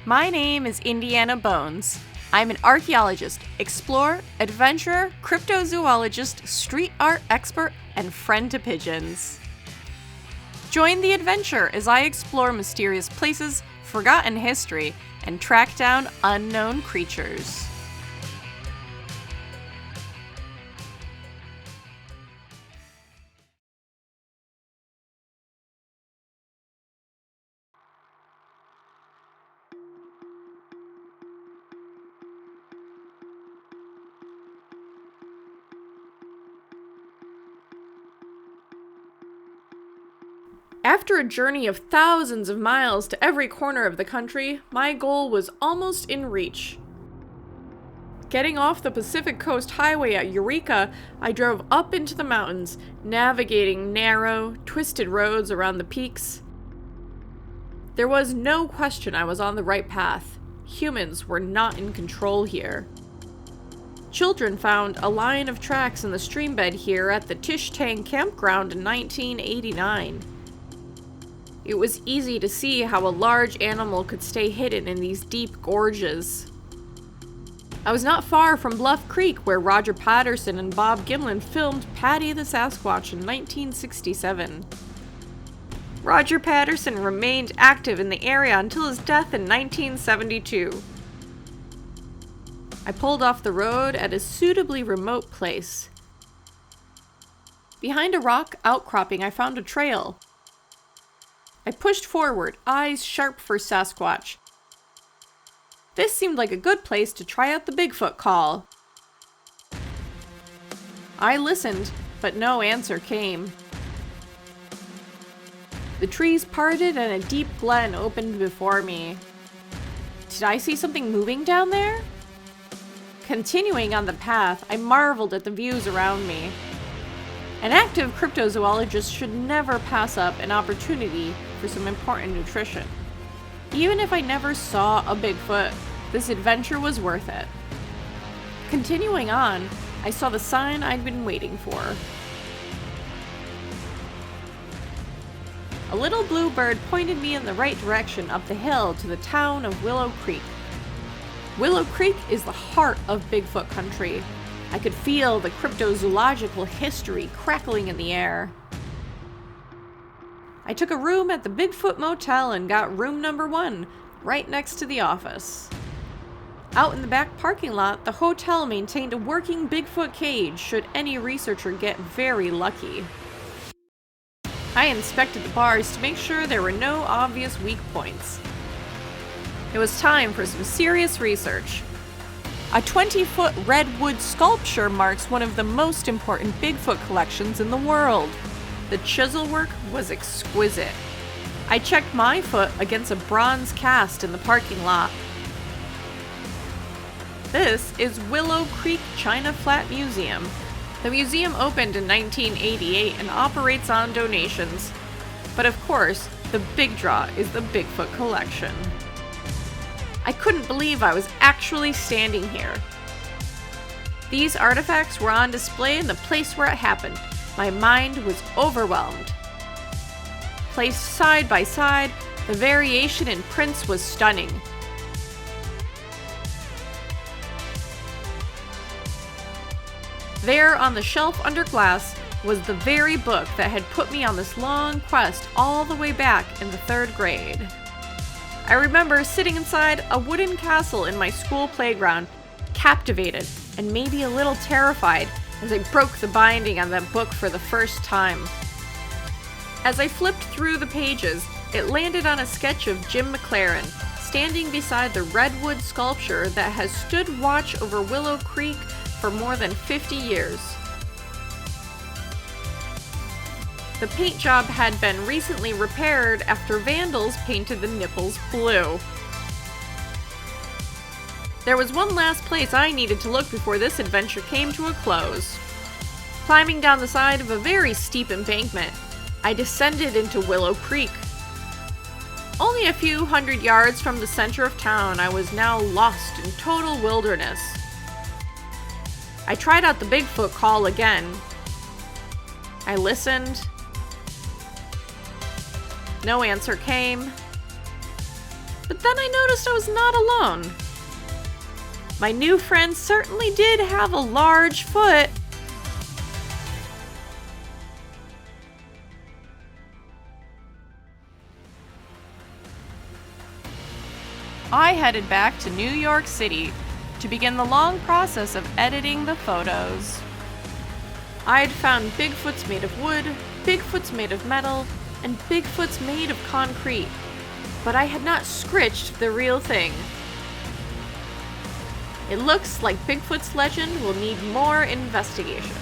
My name is Indy Anna Bones. I'm an archaeologist, explorer, adventurer, cryptozoologist, street art expert, and friend to pigeons. Join the adventure as I explore mysterious places, forgotten history, and track down unknown creatures. After a journey of thousands of miles to every corner of the country, my goal was almost in reach. Getting off the Pacific Coast Highway at Eureka, I drove up into the mountains, navigating narrow, twisted roads around the peaks. There was no question I was on the right path. Humans were not in control here. Children found a line of tracks in the streambed here at the Tish Tang campground in 1989. It was easy to see how a large animal could stay hidden in these deep gorges. I was not far from Bluff Creek, where Roger Patterson and Bob Gimlin filmed Paddy the Sasquatch in 1967. Roger Patterson remained active in the area until his death in 1972. I pulled off the road at a suitably remote place. Behind a rock outcropping, I found a trail. I pushed forward, eyes sharp for Sasquatch. This seemed like a good place to try out the Bigfoot call. I listened, but no answer came. The trees parted and a deep glen opened before me. Did I see something moving down there? Continuing on the path, I marveled at the views around me. An active cryptozoologist should never pass up an opportunity for some important nutrition. Even if I never saw a Bigfoot, this adventure was worth it. Continuing on, I saw the sign I'd been waiting for. A little blue bird pointed me in the right direction up the hill to the town of Willow Creek. Willow Creek is the heart of Bigfoot country. I could feel the cryptozoological history crackling in the air. I took a room at the Bigfoot Motel and got room number 1, right next to the office. Out in the back parking lot, the hotel maintained a working Bigfoot cage should any researcher get very lucky. I inspected the bars to make sure there were no obvious weak points. It was time for some serious research. A 20-foot redwood sculpture marks one of the most important Bigfoot collections in the world. The chisel work was exquisite. I checked my foot against a bronze cast in the parking lot. This is Willow Creek China Flat Museum. The museum opened in 1988 and operates on donations. But of course, the big draw is the Bigfoot collection. I couldn't believe I was actually standing here. These artifacts were on display in the place where it happened. My mind was overwhelmed. Placed side by side, the variation in prints was stunning. There on the shelf under glass was the very book that had put me on this long quest all the way back in the 3rd grade. I remember sitting inside a wooden castle in my school playground, captivated and maybe a little terrified as I broke the binding on that book for the first time. As I flipped through the pages, it landed on a sketch of Jim McLaren, standing beside the redwood sculpture that has stood watch over Willow Creek for more than 50 years. The paint job had been recently repaired after vandals painted the nipples blue. There was one last place I needed to look before this adventure came to a close. Climbing down the side of a very steep embankment, I descended into Willow Creek. Only a few hundred yards from the center of town, I was now lost in total wilderness. I tried out the Bigfoot call again. I listened. No answer came. But then I noticed I was not alone. My new friend certainly did have a large foot. I headed back to New York City to begin the long process of editing the photos. I'd found Bigfoots made of wood, Bigfoots made of metal, and Bigfoots made of concrete, but I had not scritched the real thing. It looks like Bigfoot's legend will need more investigation.